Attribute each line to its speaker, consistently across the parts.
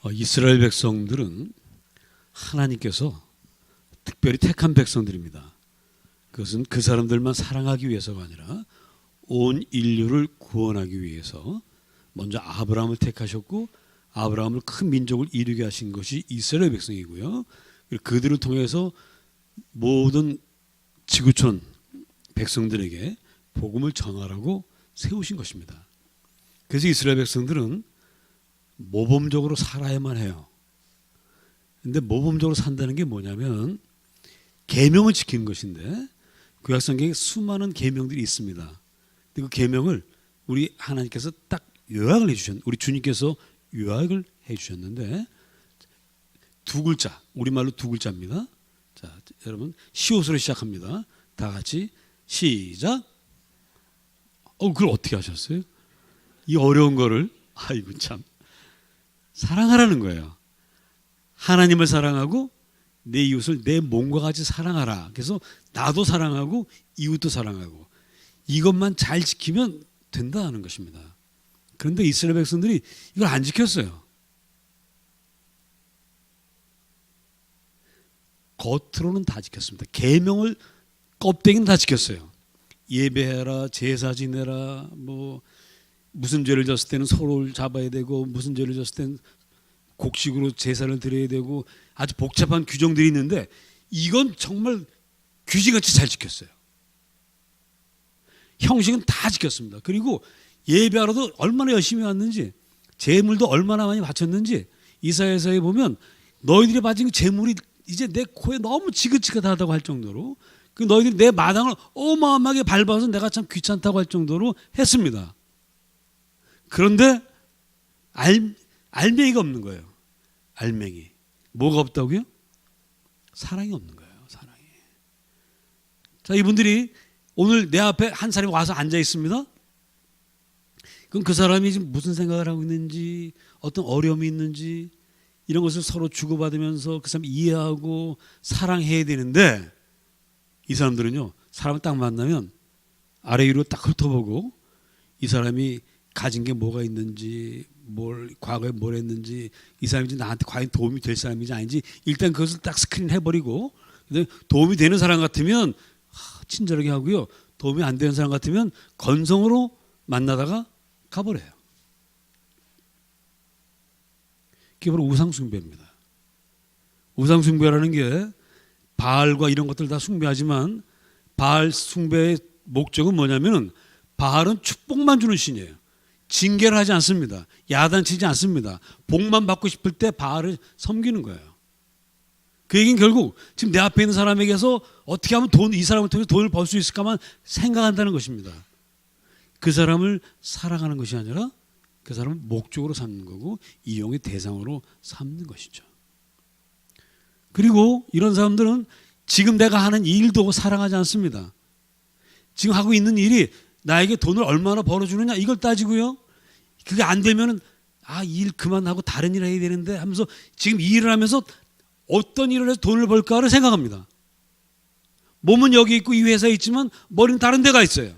Speaker 1: 이스라엘 백성들은 하나님께서 특별히 택한 백성들입니다. 그것은 그 사람들만 사랑하기 위해서가 아니라 온 인류를 구원하기 위해서 먼저 아브라함을 택하셨고 아브라함을 큰 민족을 이루게 하신 것이 이스라엘 백성이고요. 그들을 통해서 모든 지구촌 백성들에게 복음을 전하라고 세우신 것입니다. 그래서 이스라엘 백성들은 모범적으로 살아야만 해요. 근데 모범적으로 산다는 게 뭐냐면 계명을 지키는 것인데 구약성경에 수많은 계명들이 있습니다. 근데 그 계명을 우리 하나님께서 딱 요약을 해주셨는데 우리 주님께서 요약을 해주셨는데 두 글자, 우리말로 두 글자입니다. 자, 여러분 시옷으로 시작합니다. 다 같이 시작. 그걸 어떻게 하셨어요? 이 어려운 거를 아이고 참 사랑하라는 거예요. 하나님을 사랑하고 내 이웃을 내 몸과 같이 사랑하라. 그래서 나도 사랑하고 이웃도 사랑하고 이것만 잘 지키면 된다는 것입니다. 그런데 이스라엘 백성들이 이걸 안 지켰어요. 겉으로는 다 지켰습니다. 계명을 껍데기는 다 지켰어요. 예배해라, 제사 지내라, 뭐 무슨 죄를 졌을 때는 소를 잡아야 되고 무슨 죄를 졌을 때는 곡식으로 제사를 드려야 되고 아주 복잡한 규정들이 있는데 이건 정말 규칙같이 잘 지켰어요. 형식은 다 지켰습니다. 그리고 예배하러도 얼마나 열심히 왔는지 제물도 얼마나 많이 바쳤는지 이사야서에 보면 너희들이 바친 제물이 이제 내 코에 너무 지긋지긋하다고 할 정도로 그 너희들이 내 마당을 어마어마하게 밟아서 내가 참 귀찮다고 할 정도로 했습니다. 그런데 알맹이가 없는 거예요. 알맹이. 뭐가 없다고요? 사랑이 없는 거예요. 사랑이. 자, 이분들이 오늘 내 앞에 한 사람이 와서 앉아 있습니다. 그럼 그 사람이 지금 무슨 생각을 하고 있는지 어떤 어려움이 있는지 이런 것을 서로 주고받으면서 그 사람 이해하고 사랑해야 되는데 이 사람들은요. 사람을 딱 만나면 아래 위로 딱 훑어보고 이 사람이 가진 게 뭐가 있는지 과거에 뭘 했는지 이 사람이 나한테 과연 도움이 될 사람인지 아닌지 일단 그것을 딱 스크린 해버리고 도움이 되는 사람 같으면 친절하게 하고요. 도움이 안 되는 사람 같으면 건성으로 만나다가 가버려요. 그게 바로 우상숭배입니다. 우상숭배라는 게 바알과 이런 것들 다 숭배하지만 바알 숭배의 목적은 뭐냐면 바알은 축복만 주는 신이에요. 징계를 하지 않습니다. 야단치지 않습니다. 복만 받고 싶을 때 바알을 섬기는 거예요. 그 얘기는 결국 지금 내 앞에 있는 사람에게서 어떻게 하면 이 사람을 통해서 돈을 벌 수 있을까만 생각한다는 것입니다. 그 사람을 사랑하는 것이 아니라 그 사람을 목적으로 삼는 거고 이용의 대상으로 삼는 것이죠. 그리고 이런 사람들은 지금 내가 하는 일도 사랑하지 않습니다. 지금 하고 있는 일이 나에게 돈을 얼마나 벌어주느냐 이걸 따지고요. 그게 안 되면은 이 일 그만하고 다른 일 해야 되는데 하면서 지금 이 일을 하면서 어떤 일을 해서 돈을 벌까를 생각합니다. 몸은 여기 있고 이 회사에 있지만 머리는 다른 데가 있어요.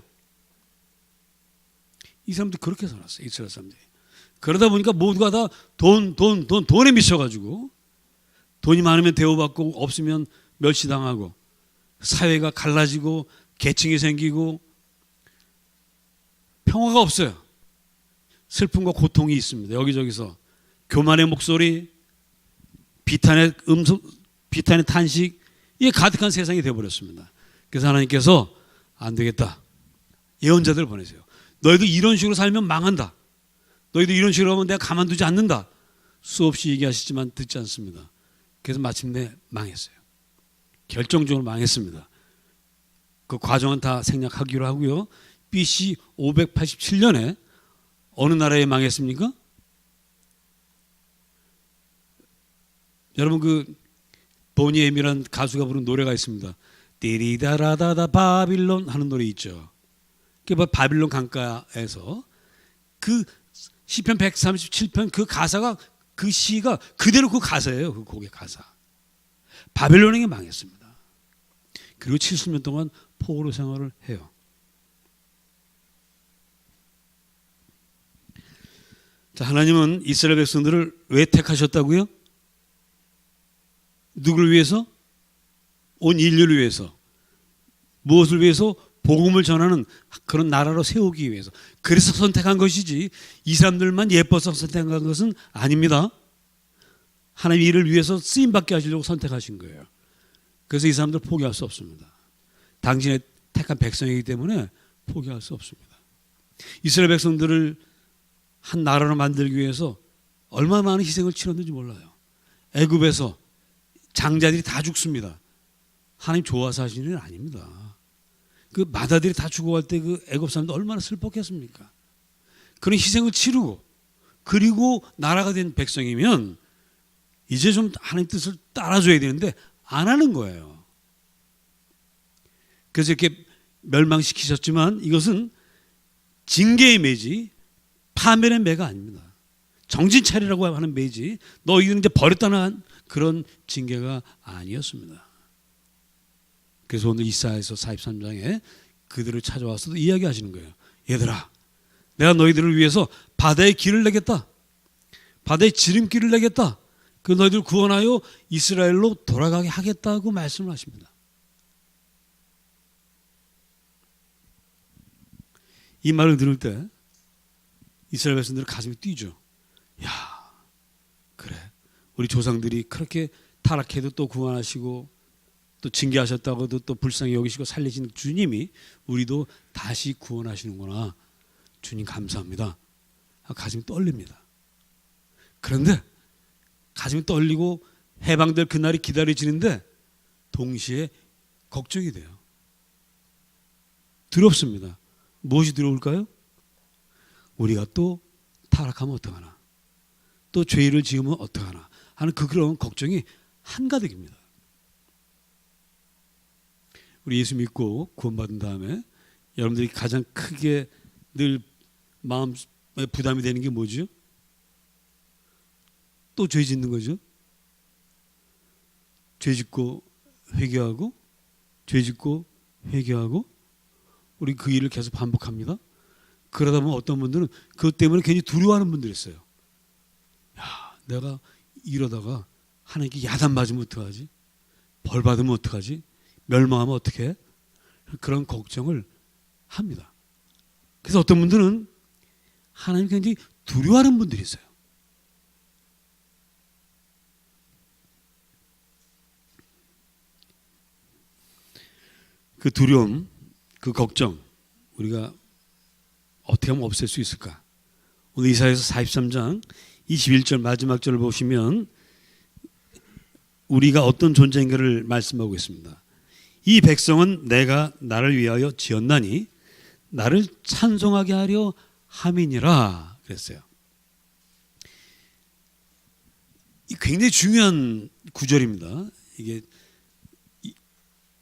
Speaker 1: 이 사람들이 그렇게 살았어요. 이스라엘 사람들이. 그러다 보니까 모두가 다 돈에 미쳐가지고 돈이 많으면 대우받고 없으면 멸시당하고 사회가 갈라지고 계층이 생기고 평화가 없어요. 슬픔과 고통이 있습니다. 여기저기서 교만의 목소리, 비탄의 음성, 비탄의 탄식 이게 가득한 세상이 되어버렸습니다. 그래서 하나님께서 안 되겠다. 예언자들을 보내세요. 너희들 이런 식으로 살면 망한다. 너희들 이런 식으로 하면 내가 가만두지 않는다. 수없이 얘기하시지만 듣지 않습니다. 그래서 마침내 망했어요. 결정적으로 망했습니다. 그 과정은 다 생략하기로 하고요. BC 587년에 어느 나라에 망했습니까? 여러분 그 보니엠이라는 가수가 부른 노래가 있습니다. 띠리다라다다 바빌론 하는 노래 있죠. 그게 바빌론 강가에서 그 시편 137편 그 가사가 그 시가 그대로 그 가사예요. 그 곡의 가사. 바빌론에게 망했습니다. 그리고 70년 동안 포로 생활을 해요. 자, 하나님은 이스라엘 백성들을 왜 택하셨다고요? 누구를 위해서? 온 인류를 위해서. 무엇을 위해서? 복음을 전하는 그런 나라로 세우기 위해서. 그래서 선택한 것이지 이 사람들만 예뻐서 선택한 것은 아닙니다. 하나님 이를 위해서 쓰임받게 하시려고 선택하신 거예요. 그래서 이 사람들 포기할 수 없습니다. 당신의 택한 백성이기 때문에 포기할 수 없습니다. 이스라엘 백성들을 한 나라로 만들기 위해서 얼마나 많은 희생을 치렀는지 몰라요. 애굽에서 장자들이 다 죽습니다. 하나님 좋아서 하시는 일은 아닙니다. 그 마다들이 다 죽어갈 때 그 애굽 사람들 얼마나 슬펐겠습니까? 그런 희생을 치르고 그리고 나라가 된 백성이면 이제 좀 하나님 뜻을 따라줘야 되는데 안 하는 거예요. 그래서 이렇게 멸망시키셨지만 이것은 징계의 매지 파멸의 매가 아닙니다. 정신 차리라고 하는 매지 너희들은 이제 버렸다는 그런 징계가 아니었습니다. 그래서 오늘 이사야서 43장에 그들을 찾아와서도 이야기하시는 거예요. 얘들아, 내가 너희들을 위해서 바다의 길을 내겠다. 바다의 지름길을 내겠다. 그 너희들 구원하여 이스라엘로 돌아가게 하겠다고 말씀을 하십니다. 이 말을 들을 때 이스라엘 백성들은 가슴이 뛰죠. 야, 그래. 우리 조상들이 그렇게 타락해도 또 구원하시고 또 징계하셨다고도 또 불쌍히 여기시고 살리신 주님이 우리도 다시 구원하시는구나. 주님 감사합니다. 가슴이 떨립니다. 그런데 가슴이 떨리고 해방될 그날이 기다려지는데 동시에 걱정이 돼요. 두렵습니다. 무엇이 두려울까요? 우리가 또 타락하면 어떡하나, 또 죄를 지으면 어떡하나 하는 그런 걱정이 한가득입니다. 우리 예수 믿고 구원받은 다음에 여러분들이 가장 크게 늘 마음에 부담이 되는 게 뭐죠? 또 죄 짓는 거죠. 죄 짓고 회개하고 죄 짓고 회개하고 우리 그 일을 계속 반복합니다. 그러다 보면 어떤 분들은 그것 때문에 괜히 두려워하는 분들이 있어요. 야, 내가 이러다가 하나님께 야단 맞으면 어떡하지? 벌 받으면 어떡하지? 멸망하면 어떡해? 그런 걱정을 합니다. 그래서 어떤 분들은 하나님 굉장히 두려워하는 분들이 있어요. 그 두려움, 그 걱정 우리가 어떻게 하면 없앨 수 있을까? 오늘 이사야서 43장 21절 마지막 절을 보시면 우리가 어떤 존재인가를 말씀하고 있습니다. 이 백성은 내가 나를 위하여 지었나니 나를 찬송하게 하려 함이니라 그랬어요. 이 굉장히 중요한 구절입니다. 이게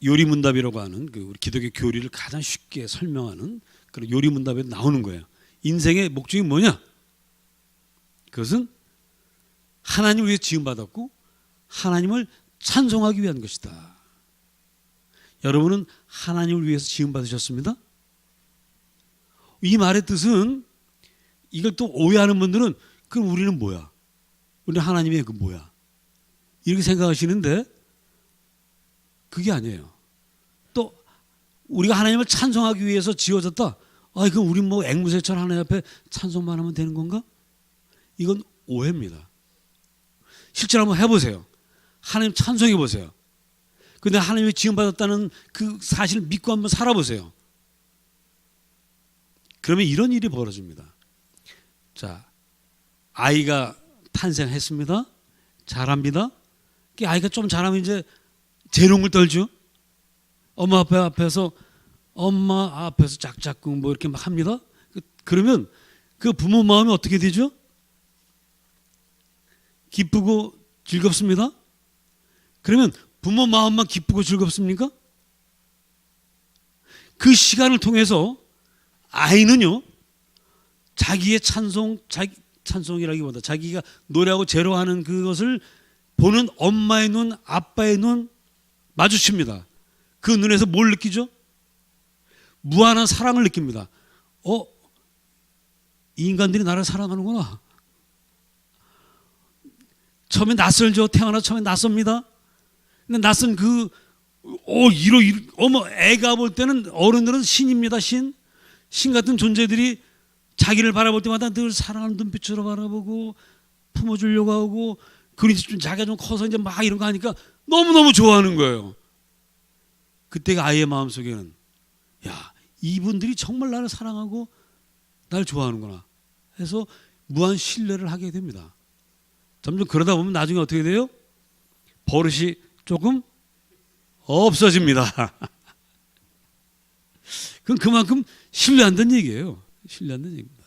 Speaker 1: 요리문답이라고 하는 그 우리 기독교 교리를 가장 쉽게 설명하는 그런 요리문답에 나오는 거예요. 인생의 목적이 뭐냐? 그것은 하나님을 위해 지음받았고 하나님을 찬송하기 위한 것이다. 여러분은 하나님을 위해서 지음받으셨습니다. 이 말의 뜻은 이걸 또 오해하는 분들은 그럼 우리는 뭐야? 우리는 하나님의 그 뭐야? 이렇게 생각하시는데 그게 아니에요. 또 우리가 하나님을 찬송하기 위해서 지어졌다. 아, 그럼 우리 뭐 앵무새처럼 하나님 앞에 찬송만 하면 되는 건가? 이건 오해입니다. 실제로 한번 해보세요. 하나님 찬송해 보세요. 근데 하나님이 지음받았다는 그 사실을 믿고 한번 살아보세요. 그러면 이런 일이 벌어집니다. 자, 아이가 탄생했습니다. 자랍니다. 아이가 좀 자라면 이제 재롱을 떨죠. 엄마 앞에서 짝짝꿍 뭐 이렇게 막 합니다. 그러면 그 부모 마음이 어떻게 되죠? 기쁘고 즐겁습니다. 그러면 부모 마음만 기쁘고 즐겁습니까? 그 시간을 통해서 아이는요, 자기의 찬송이라기보다 자기가 노래하고 제로하는 그것을 보는 엄마의 눈, 아빠의 눈 마주칩니다. 그 눈에서 뭘 느끼죠? 무한한 사랑을 느낍니다. 이 인간들이 나를 사랑하는구나. 처음에 낯설죠. 태어나 처음에 낯섭니다. 근데 낯선 애가 볼 때는 어른들은 신입니다. 신 같은 존재들이 자기를 바라볼 때마다 늘 사랑하는 눈빛으로 바라보고 품어주려고 하고, 그리고 좀 자기가 좀 커서 이제 막 이런 거 하니까 너무너무 좋아하는 거예요. 그때 아이의 마음속에는, 야, 이분들이 정말 나를 사랑하고 나를 좋아하는구나 해서 무한 신뢰를 하게 됩니다. 점점 그러다 보면 나중에 어떻게 돼요? 버릇이 조금 없어집니다. 그럼 그만큼 신뢰한다는 얘기예요. 신뢰한다는 얘기입니다.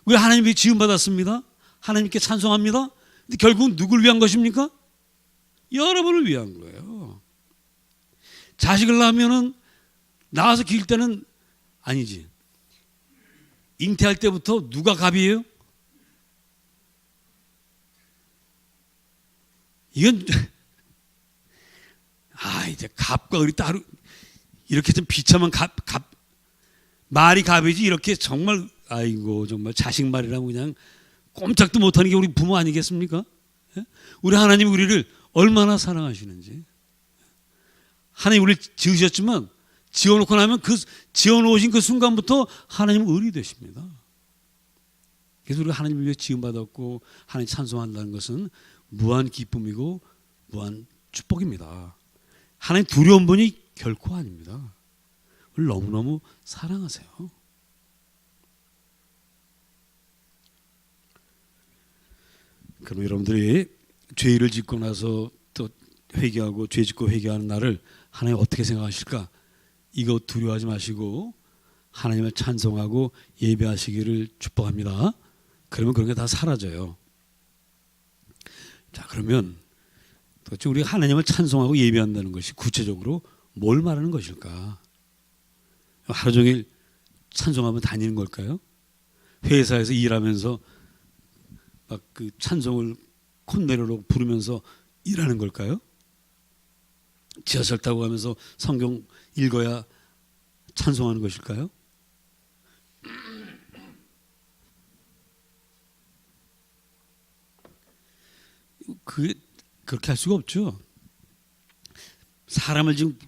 Speaker 1: 왜 하나님이 지음받았습니다? 하나님께 찬송합니다. 근데 결국은 누굴 위한 것입니까? 여러분을 위한 거예요. 자식을 낳으면은 낳아서 기를 때는 아니지. 잉태할 때부터 누가 갑이에요? 이건 이제 갑과 을이 따로 이렇게 좀 비참한 말이 갑이지, 이렇게 정말 아이고 정말 자식 말이라고 그냥 꼼짝도 못하는 게 우리 부모 아니겠습니까? 우리 하나님이 우리를 얼마나 사랑하시는지. 하나님 우리를 지으셨지만 지어놓고 나면 그 지어놓으신 그 순간부터 하나님은 을이 되십니다. 그래서 우리가 하나님을 위해 지음받았고 하나님 찬송한다는 것은 무한 기쁨이고 무한 축복입니다. 하나님 두려운 분이 결코 아닙니다. 우리를 너무너무 사랑하세요. 그럼 여러분들이 죄를 짓고 나서 또 회개하고 죄 짓고 회개하는 날을 하나님 어떻게 생각하실까? 이거 두려워하지 마시고 하나님을 찬송하고 예배하시기를 축복합니다. 그러면 그런 게 다 사라져요. 자, 그러면 도대체 우리가 하나님을 찬송하고 예배한다는 것이 구체적으로 뭘 말하는 것일까? 하루 종일 찬송하며 다니는 걸까요? 회사에서 일하면서 막 그 찬송을 콧노래로 부르면서 일하는 걸까요? 지하철 타고 가면서 성경 읽어야 찬송하는 것일까요? 그렇게 할 수가 없죠. 사람을 지금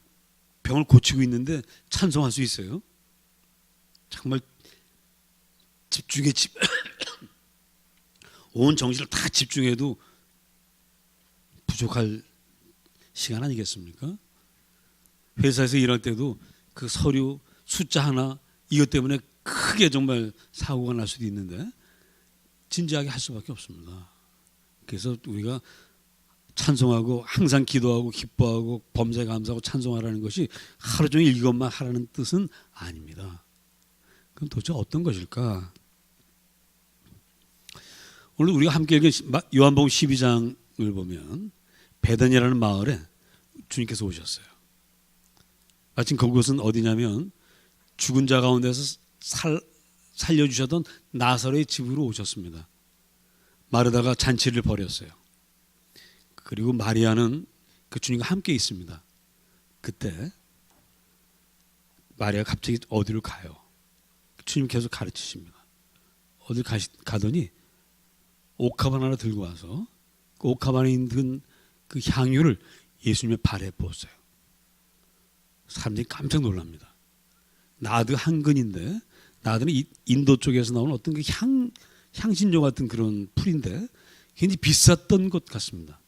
Speaker 1: 병을 고치고 있는데 찬송할 수 있어요? 정말 집중해 온 정신을 다 집중해도 부족할 시간 아니겠습니까? 회사에서 일할 때도 그 서류 숫자 하나 이것 때문에 크게 정말 사고가 날 수도 있는데 진지하게 할 수밖에 없습니다. 그래서 우리가 찬송하고 항상 기도하고 기뻐하고 범사에 감사하고 찬송하라는 것이 하루 종일 이것만 하라는 뜻은 아닙니다. 그럼 도대체 어떤 것일까? 오늘 우리가 함께 읽은 요한복음 12장을 보면 베단이라는 마을에 주님께서 오셨어요. 마침 그곳은 어디냐면 죽은 자 가운데서 살려주셨던 나사로의 집으로 오셨습니다. 마르다가 잔치를 벌였어요. 그리고 마리아는 그 주님과 함께 있습니다. 그때 마리아가 갑자기 어디로 가요. 주님 계속 가르치십니다. 어딜 가더니 옥합 하나 들고 와서 그 옥합 안에 있는 그 향유를 예수님의 발에 부었어요. 사람들이 깜짝 놀랍니다. 나드 한근인데, 나드는 인도 쪽에서 나오는 어떤 그 향신료 같은 그런 풀인데 굉장히 비쌌던 것 같습니다.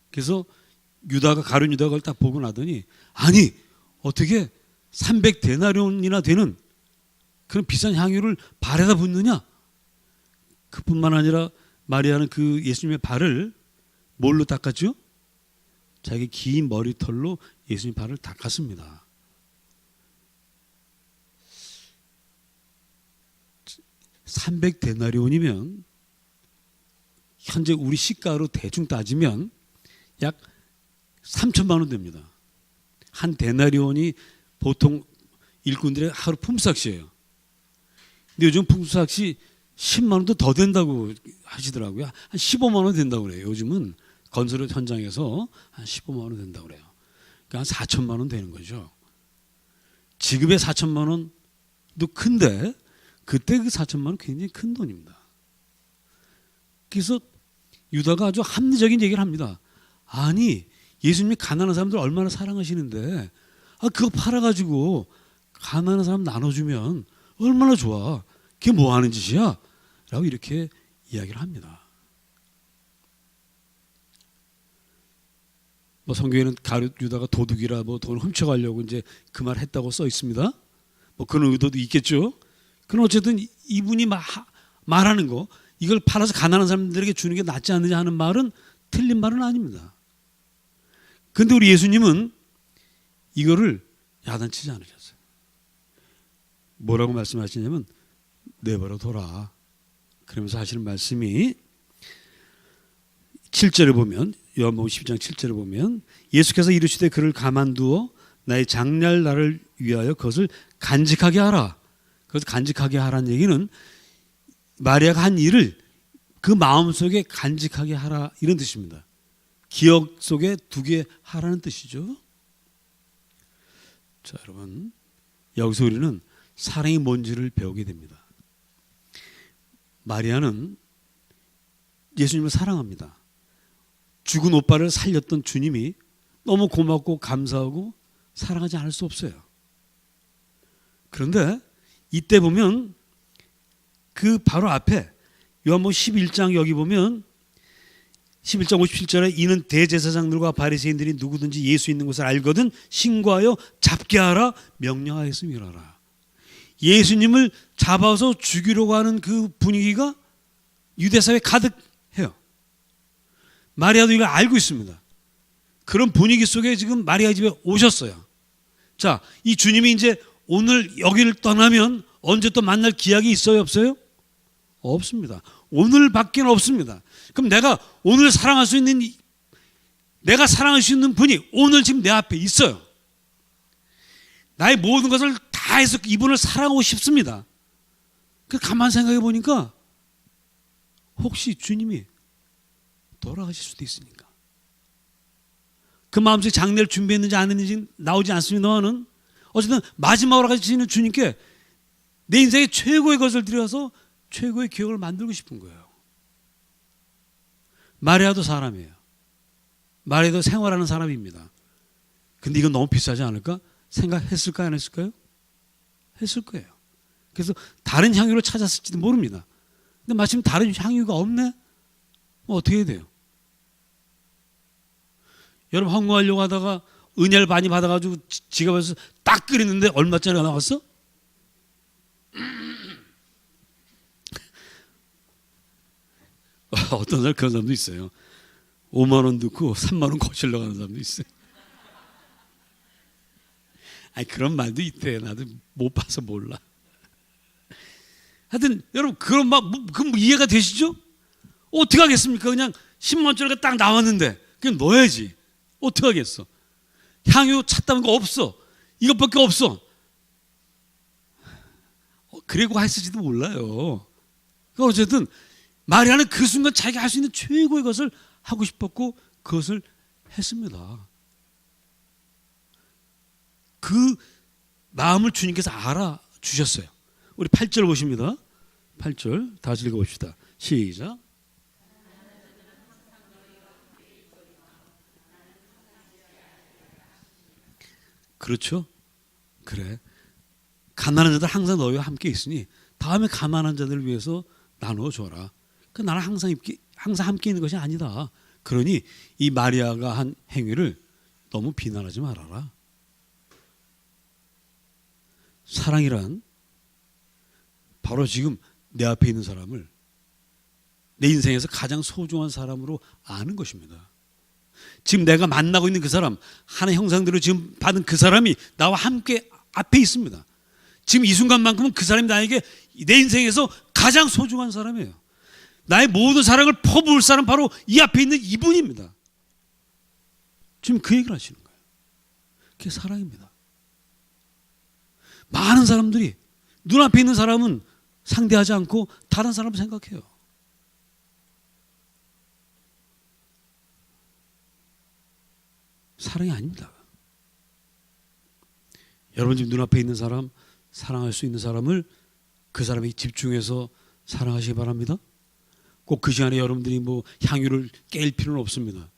Speaker 1: 그래서 가룟 유다가 그걸 딱 보고 나더니, 아니 어떻게 300데나리온이나 되는 그런 비싼 향유를 발에다 붓느냐? 그뿐만 아니라 마리아는 그 예수님의 발을 뭘로 닦았죠? 자기 긴 머리털로 예수님 발을 닦았습니다. $300데나리온이면 현재 우리 시가로 대충 따지면 약 3천만 원 됩니다. 한 데나리온이 보통 일꾼들의 하루 품삯이에요. 근데 요즘 품삯이 10만 원도 더 된다고 하시더라고요. 한 15만 원 된다고 그래요. 요즘은 건설 현장에서 한 15만 원 된다고 그래요. 그러니까 한 4천만 원 되는 거죠. 지금의 4천만 원도 큰데 그때 그 4천만 원 굉장히 큰 돈입니다. 그래서 유다가 아주 합리적인 얘기를 합니다. 아니, 예수님이 가난한 사람들 얼마나 사랑하시는데 그거 팔아가지고 가난한 사람 나눠주면 얼마나 좋아. 그게 뭐 하는 짓이야? 라고 이렇게 이야기를 합니다. 뭐 성경에는 가룟 유다가 도둑이라 뭐 돈을 훔쳐가려고 이제 그 말 했다고 써 있습니다. 뭐 그런 의도도 있겠죠. 그럼 어쨌든 이분이 말하는 거, 이걸 팔아서 가난한 사람들에게 주는 게 낫지 않느냐 하는 말은 틀린 말은 아닙니다. 그런데 우리 예수님은 이거를 야단치지 않으셨어요. 뭐라고 말씀하시냐면 내버려 둬라. 그러면서 하시는 말씀이 7절에 보면, 요한복음 12장 7절에 보면, 예수께서 이르시되 그를 가만두어 나의 장날 날을 위하여 그것을 간직하게 하라. 그것을 간직하게 하라는 얘기는 마리아가 한 일을 그 마음속에 간직하게 하라, 이런 뜻입니다. 기억 속에 두게 하라는 뜻이죠. 자, 여러분, 여기서 우리는 사랑이 뭔지를 배우게 됩니다. 마리아는 예수님을 사랑합니다. 죽은 오빠를 살렸던 주님이 너무 고맙고 감사하고 사랑하지 않을 수 없어요. 그런데 이때 보면 그 바로 앞에 요한복음 11장 여기 보면 11장 57절에 이는 대제사장들과 바리새인들이 누구든지 예수 있는 것을 알거든 신고하여 잡게 하라 명령하였음이라라. 예수님을 잡아서 죽이려고 하는 그 분위기가 유대사회에 가득해요. 마리아도 이걸 알고 있습니다. 그런 분위기 속에 지금 마리아 집에 오셨어요. 자, 이 주님이 이제 오늘 여기를 떠나면 언제 또 만날 기약이 있어요, 없어요? 없습니다. 오늘밖에 없습니다. 그럼 내가 오늘 사랑할 수 있는, 내가 사랑할 수 있는 분이 오늘 지금 내 앞에 있어요. 나의 모든 것을 다 해서 이분을 사랑하고 싶습니다. 그 가만 생각해 보니까 혹시 주님이 돌아가실 수도 있으니까. 그 마음속에 장례를 준비했는지 안 했는지 나오지 않습니다만은 어쨌든 마지막으로 가시는 주님께 내 인생의 최고의 것을 드려서 최고의 기억을 만들고 싶은 거예요. 마리아도 사람이에요. 마리아도 생활하는 사람입니다. 근데 이건 너무 비싸지 않을까? 생각했을까요? 안 했을까요? 했을 거예요. 그래서 다른 향유를 찾았을지도 모릅니다. 근데 마침 다른 향유가 없네? 뭐 어떻게 해야 돼요? 여러분 헌금하려고 하다가 은혜를 많이 받아가지고 지갑에서 딱 끓이는데 얼마짜리가 나왔어? 어떤 사람 그런 사람도 있어요. 5만 원 넣고 3만 원 거실러 가는 사람도 있어요. 아니 그런 말도 있대. 나도 못 봐서 몰라. 하여튼 여러분 그런 그 이해가 되시죠? 어떻게 하겠습니까? 그냥 10만 원짜리가 딱 나왔는데 그냥 넣어야지. 어떻게 하겠어? 향유 찾다는 거 없어. 이것밖에 없어. 그리고 했을지도 몰라요. 그러니까 어쨌든 마리아는 그 순간 자기가 할 수 있는 최고의 것을 하고 싶었고 그것을 했습니다. 그 마음을 주님께서 알아주셨어요. 우리 8절 보십니다. 8절 다시 읽어봅시다. 시작. 그렇죠? 그래. 가난한 자들 항상 너희와 함께 있으니 다음에 가난한 자들을 위해서 나눠줘라. 그 나는 항상 함께 있는 것이 아니다. 그러니 이 마리아가 한 행위를 너무 비난하지 말아라. 사랑이란 바로 지금 내 앞에 있는 사람을 내 인생에서 가장 소중한 사람으로 아는 것입니다. 지금 내가 만나고 있는 그 사람, 하나의 형상대로 지금 받은 그 사람이 나와 함께 앞에 있습니다. 지금 이 순간만큼은 그 사람이 나에게 내 인생에서 가장 소중한 사람이에요. 나의 모든 사랑을 퍼부을 사람 바로 이 앞에 있는 이분입니다. 지금 그 얘기를 하시는 거예요. 그게 사랑입니다. 많은 사람들이 눈앞에 있는 사람은 상대하지 않고 다른 사람을 생각해요. 사랑이 아닙니다. 여러분 지금 눈앞에 있는 사람, 사랑할 수 있는 사람을 그 사람에게 집중해서 사랑하시기 바랍니다. 꼭 그 시간에 여러분들이 뭐 향유를 깰 필요는 없습니다.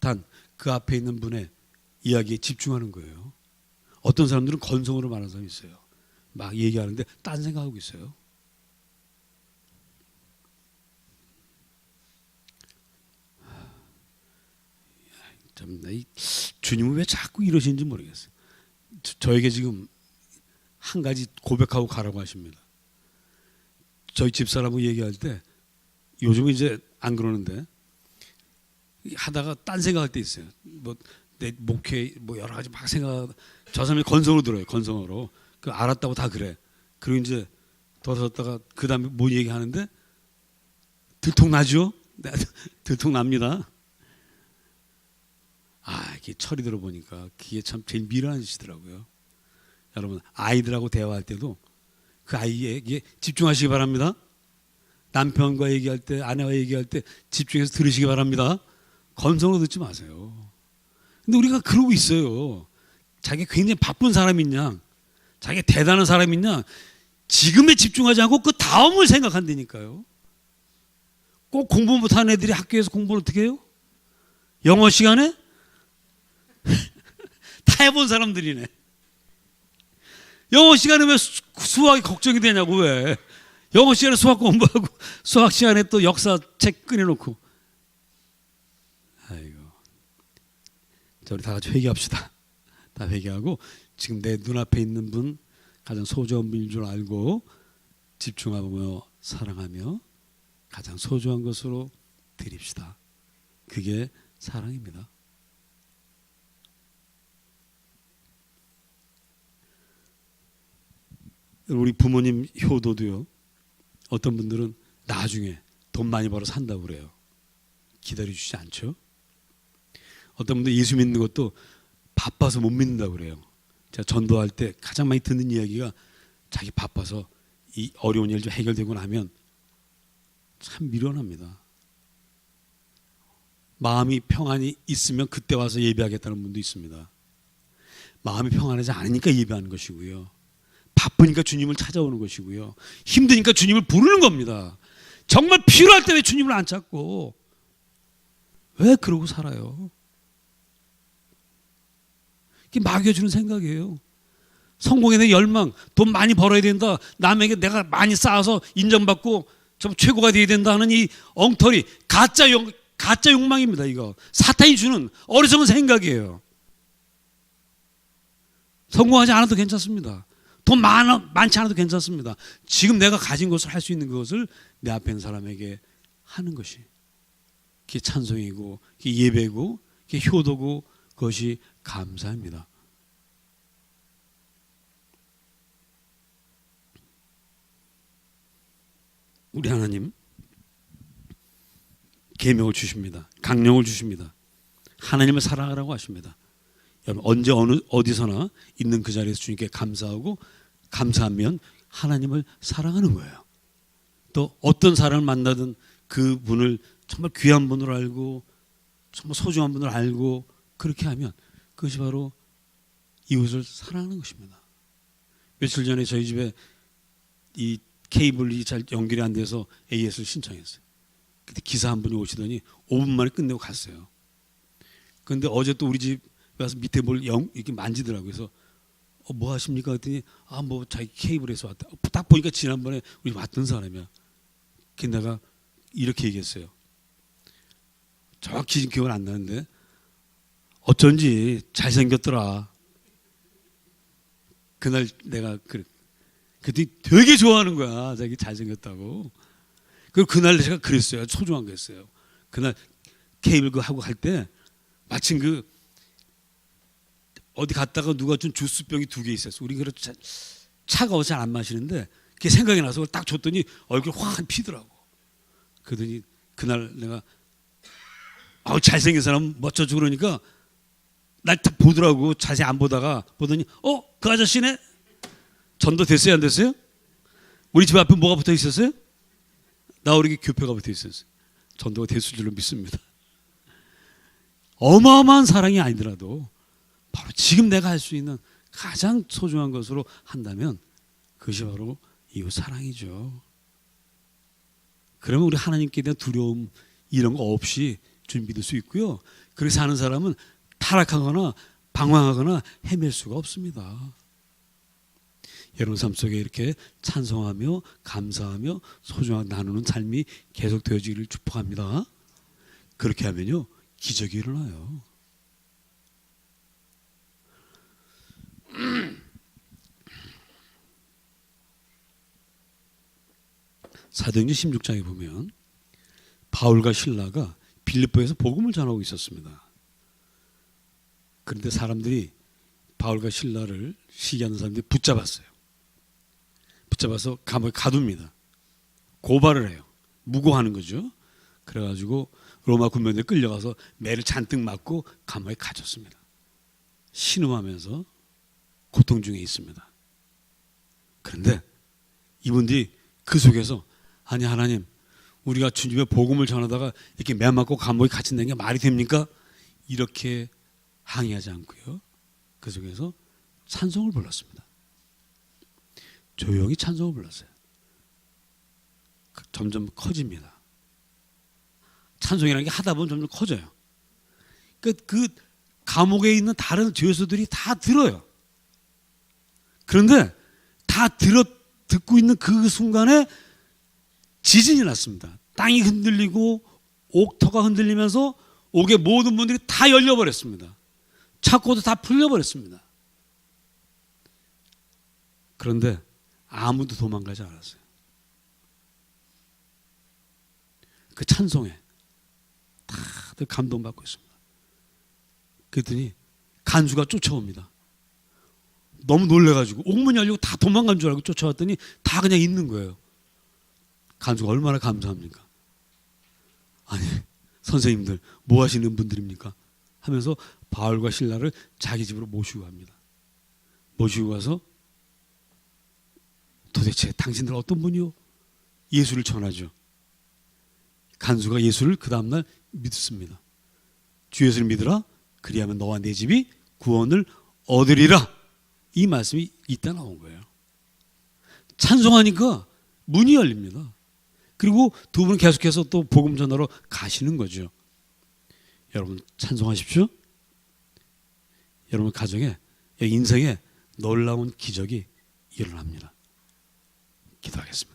Speaker 1: 단 그 앞에 있는 분의 이야기에 집중하는 거예요. 어떤 사람들은 건성으로 말하는 사람이 있어요. 막 얘기하는데 딴 생각하고 있어요. 참, 주님은 왜 자꾸 이러시는지 모르겠어요. 저에게 지금 한 가지 고백하고 가라고 하십니다. 저희 집사람하고 얘기할 때 요즘은 이제 안 그러는데 하다가 딴 생각할 때 있어요. 뭐 내 목회 뭐 여러 가지 막 생각. 저 사람이 건성으로 들어요. 건성으로. 그 알았다고 다 그래. 그리고 이제 돌아섰다가 그 다음에 뭐 얘기하는데 들통나죠? 네, 들통납니다. 이게 철이 들어보니까 그게 참 제일 미련한 짓이더라고요. 여러분, 아이들하고 대화할 때도 그 아이에게 집중하시기 바랍니다. 남편과 얘기할 때, 아내와 얘기할 때 집중해서 들으시기 바랍니다. 건성으로 듣지 마세요. 근데 우리가 그러고 있어요. 자기가 굉장히 바쁜 사람인 양, 자기가 대단한 사람인 양 지금에 집중하지 않고 그 다음을 생각한다니까요. 꼭 공부 못하는 애들이 학교에서 공부를 어떻게 해요? 영어 시간에? 다 해본 사람들이네. 영어 시간에 왜 수학이 걱정이 되냐고. 왜 영어 시간에 수학 공부하고 수학 시간에 또 역사책 꺼내놓고. 아이고, 자, 우리 다 같이 회개합시다. 다 회개하고 지금 내 눈앞에 있는 분, 가장 소중한 분인 줄 알고 집중하며 사랑하며 가장 소중한 것으로 드립시다. 그게 사랑입니다. 우리 부모님 효도도요. 어떤 분들은 나중에 돈 많이 벌어 산다고 그래요. 기다려주지 않죠. 어떤 분들 예수 믿는 것도 바빠서 못 믿는다고 그래요. 제가 전도할 때 가장 많이 듣는 이야기가 자기 바빠서 이 어려운 일 좀 해결되고 나면 참 미련합니다. 마음이 평안이 있으면 그때 와서 예배하겠다는 분도 있습니다. 마음이 평안하지 않으니까 예배하는 것이고요. 바쁘니까 주님을 찾아오는 것이고요. 힘드니까 주님을 부르는 겁니다. 정말 필요할 때 왜 주님을 안 찾고 왜 그러고 살아요? 이게 막여주는 생각이에요. 성공에 대한 열망, 돈 많이 벌어야 된다, 남에게 내가 많이 쌓아서 인정받고 좀 최고가 돼야 된다는 이 엉터리 가짜 욕망입니다. 이거 사탄이 주는 어리석은 생각이에요. 성공하지 않아도 괜찮습니다. 돈 많지 않아도 괜찮습니다. 지금 내가 가진 것을 할 수 있는 것을 내 앞에 있는 사람에게 하는 것이 그게 찬송이고 그게 예배고 그게 효도고 그것이 감사입니다. 우리 하나님 계명을 주십니다. 강령을 주십니다. 하나님을 사랑하라고 하십니다. 여러분, 언제 어디서나 있는 그 자리에서 주님께 감사하고 감사하면 하나님을 사랑하는 거예요. 또 어떤 사람을 만나든 그 분을 정말 귀한 분으로 알고 정말 소중한 분으로 알고 그렇게 하면 그것이 바로 이웃을 사랑하는 것입니다. 며칠 전에 저희 집에 이 케이블이 잘 연결이 안 돼서 AS를 신청했어요. 그때 기사 한 분이 오시더니 5분 만에 끝내고 갔어요. 그런데 어제 또 우리 집 와서 밑에 뭘 이렇게 만지더라고요. 그래서 뭐 하십니까? 그랬더니 뭐 자기 케이블에서 왔다. 딱 보니까 지난번에 우리 왔던 사람이야. 그 내가 이렇게 얘기했어요. 정확히 기억은 안 나는데 어쩐지 잘생겼더라. 그날 내가 그랬더니 되게 좋아하는 거야. 자기 잘생겼다고. 그리고 그날 제가 그랬어요. 소중한 거였어요. 그날 케이블 그 하고 갈 때 마침 어디 갔다가 누가 준 주스병이 2개 있었어. 우리 그래도 차가워서 잘 안 마시는데 그게 생각이 나서 그걸 딱 줬더니 얼굴 확 피더라고. 그러더니 그날 내가 잘생긴 사람 멋져주고 그러니까 날 딱 보더라고. 자세히 안 보다가 보더니 그 아저씨네? 전도 됐어요? 안 됐어요? 우리 집 앞에 뭐가 붙어 있었어요? 나오르기 교표가 붙어 있었어요. 전도가 됐을 줄로 믿습니다. 어마어마한 사랑이 아니더라도 바로 지금 내가 할 수 있는 가장 소중한 것으로 한다면 그것이 바로 이웃 사랑이죠. 그러면 우리 하나님께 대한 두려움 이런 거 없이 좀 믿을 수 있고요. 그렇게 사는 사람은 타락하거나 방황하거나 헤맬 수가 없습니다. 여러분 삶 속에 이렇게 찬송하며 감사하며 소중하게 나누는 삶이 계속 되어지기를 축복합니다. 그렇게 하면요 기적이 일어나요. 사도행전 16장에 보면 바울과 실라가 빌립보에서 복음을 전하고 있었습니다. 그런데 사람들이 바울과 실라를 시기하는 사람들이 붙잡았어요. 붙잡아서 감옥에 가둡니다. 고발을 해요. 무고하는 거죠. 그래가지고 로마 군병들에 끌려가서 매를 잔뜩 맞고 감옥에 갇혔습니다. 신음하면서 고통 중에 있습니다. 그런데 이분들이 그 속에서 아니 하나님 우리가 주님의 복음을 전하다가 이렇게 매 맞고 감옥에 갇힌다는 게 말이 됩니까? 이렇게 항의하지 않고요. 그 속에서 찬송을 불렀습니다. 조용히 찬송을 불렀어요. 점점 커집니다. 찬송이라는 게 하다 보면 점점 커져요. 그 감옥에 있는 다른 죄수들이 다 들어요. 그런데 다 듣고 있는 그 순간에 지진이 났습니다. 땅이 흔들리고 옥터가 흔들리면서 옥의 모든 문들이 다 열려버렸습니다. 창고도 다 풀려버렸습니다. 그런데 아무도 도망가지 않았어요. 그 찬송에 다들 감동받고 있습니다. 그랬더니 간수가 쫓아옵니다. 너무 놀래가지고 옥문이 열리고 다 도망간 줄 알고 쫓아왔더니 다 그냥 있는 거예요. 간수가 얼마나 감사합니까? 아니 선생님들 뭐 하시는 분들입니까? 하면서 바울과 실라를 자기 집으로 모시고 갑니다. 모시고 가서 도대체 당신들 어떤 분이요? 예수를 전하죠. 간수가 예수를 그 다음날 믿습니다. 주 예수를 믿으라 그리하면 너와 내 집이 구원을 얻으리라. 이 말씀이 이때 나온 거예요. 찬송하니까 문이 열립니다. 그리고 두 분은 계속해서 또 복음 전하러 가시는 거죠. 여러분 찬송하십시오. 여러분 가정에 인생에 놀라운 기적이 일어납니다. 기도하겠습니다.